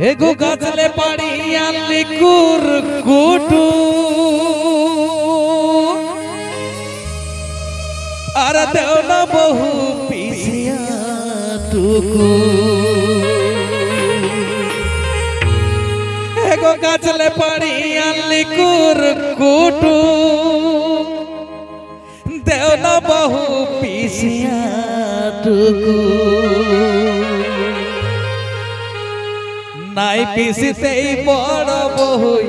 एगो गजले पड़ी आली कुरकुटू अरे देवना बहु पीसिया टुकू एगो गजले पड़ी आली कुरकुटू देवना बहु पीसिया टुकू नाई पीसते बड़ बहुई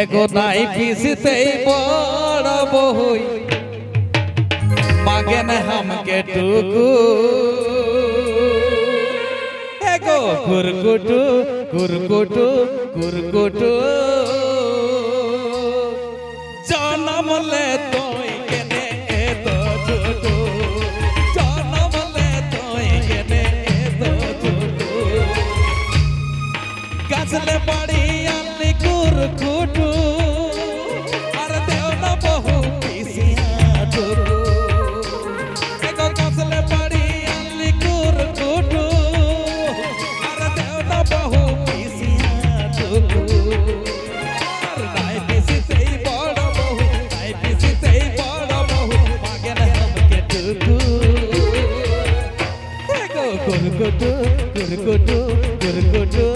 एगो नाई पीसते बड़ बहुई मांगे न हमके टुकू एगो कुरकुटू कुरकुटू कुरकुटू जनम ले तोय केने तो छोटू जनम ले तोय केने तो छोटू गजले पड़ी आली कुरकुटू अरे देवना बहु पीसिया टुकू एगो गजले पड़ी आली कुरकुटू अरे देवना बहु पीसिया टुकू नाई पीसते बड़ बहु नाई पीसते बड़ बहु मांगे न हमके टुकू एगो कुरकुटू कुरकुटू कुरकुटू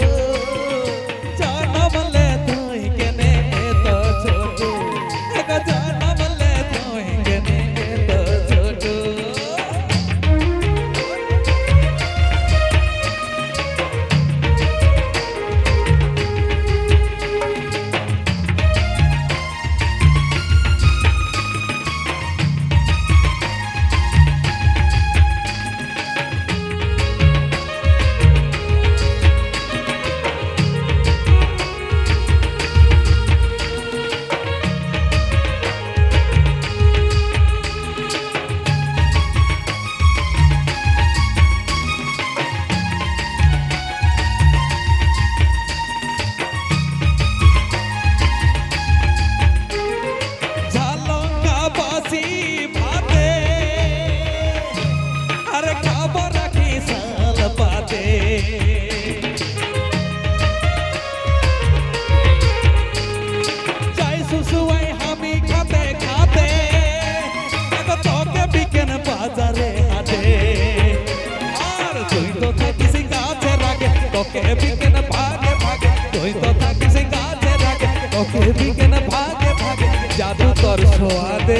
जादू तोर स्वादे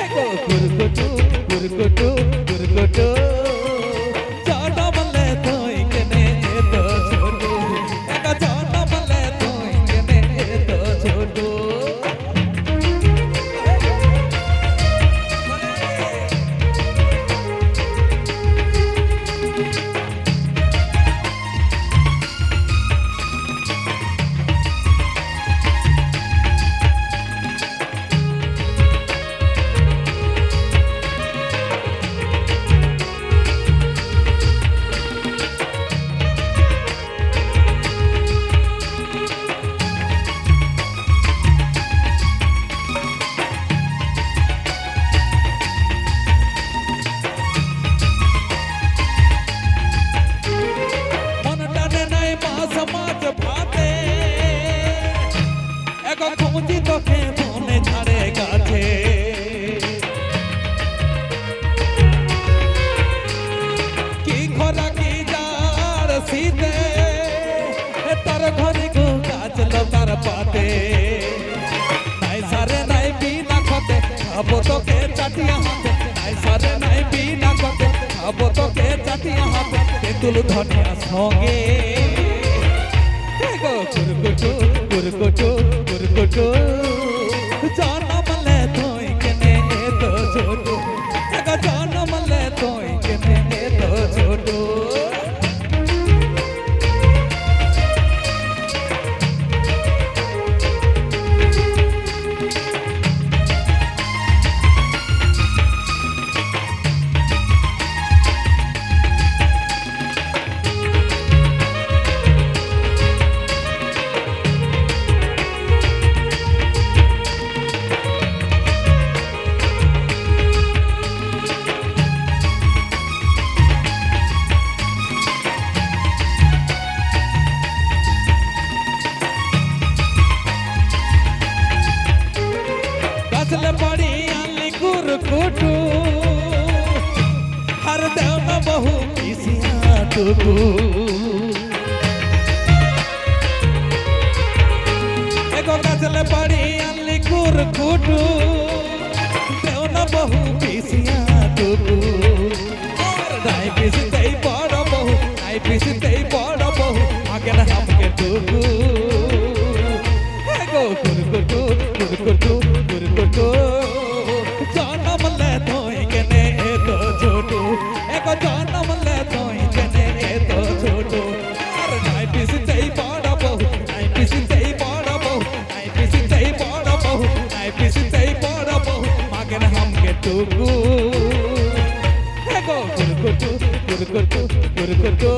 एगो कुरकुटू कुरकुटू कुरकुटू जनम ले तोय केने तो छोटू एगो जनम ले तोय केने तो छोटू खुंजी तो के मोने झाड़े गाछे की खोरा की जार सीते तार घरे को गाछ लो तार पाते नाई सारे नाई बिना खते खाबो तो के चाटिया हाथे नाई सारे नाई बिना खते खाबो तो के चाटिया हाथे तेंतुल धनिया संगे एगो कुरकुटू कुरकुटू कुरकुटू जनम ले तोय केने तो छोटू एगो जनम ले तोय केने तो छोटू कुरकुटू हर देव न बहु पिसिया टुकू एगो गजल पड़ी अली कुरकुटू देव न बहु पिसिया टुकू नाई पिसते बड़ बहु नाई पिसते बड़ बहु आगे न हमके टुकू एगो कुरकुटू कुरकुटू कुरकुटू जनम ले तोई कने तो छोटू एगो जनम ले तोई कने तो छोटू अरे नाई पिसते बड़ बहु नाई पिसते बड़ बहु नाई पिसते बड़ बहु नाई पिसते बड़ बहु आगे न हमके टुकू एगो कुरकुटू कुरकुटू कुरकुटू